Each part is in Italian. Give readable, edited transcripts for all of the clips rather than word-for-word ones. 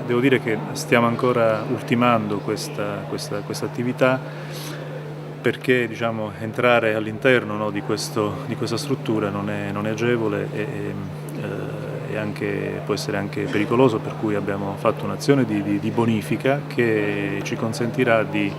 Devo dire che stiamo ancora ultimando questa attività perché entrare all'interno, no, di questa struttura non è agevole e può essere anche pericoloso, per cui abbiamo fatto un'azione di bonifica che ci consentirà di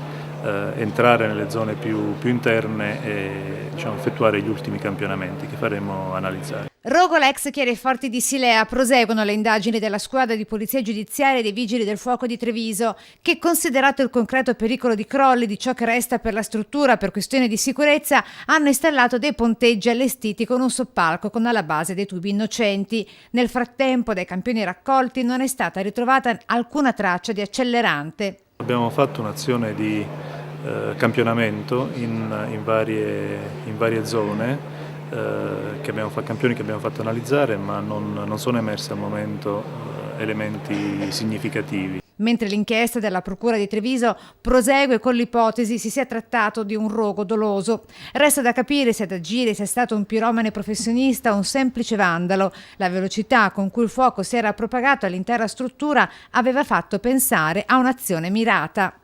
entrare nelle zone più interne e effettuare gli ultimi campionamenti che faremo analizzare. Rogola, ex Chiareforti di Silea, proseguono le indagini della squadra di polizia giudiziaria e dei vigili del fuoco di Treviso, che, considerato il concreto pericolo di crolli di ciò che resta per la struttura per questioni di sicurezza, hanno installato dei ponteggi allestiti con un soppalco con alla base dei tubi innocenti. Nel frattempo, dai campioni raccolti non è stata ritrovata alcuna traccia di accelerante. Abbiamo fatto un'azione di campionamento in varie zone. Campioni che abbiamo fatto analizzare, ma non sono emersi al momento elementi significativi. Mentre l'inchiesta della Procura di Treviso prosegue con l'ipotesi si sia trattato di un rogo doloso. Resta da capire se ad agire sia stato un piromane professionista o un semplice vandalo. La velocità con cui il fuoco si era propagato all'intera struttura aveva fatto pensare a un'azione mirata.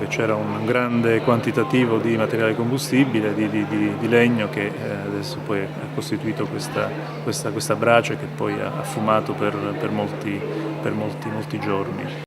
C'era un grande quantitativo di materiale combustibile, di legno, che adesso poi ha costituito questa brace che poi ha fumato per molti giorni.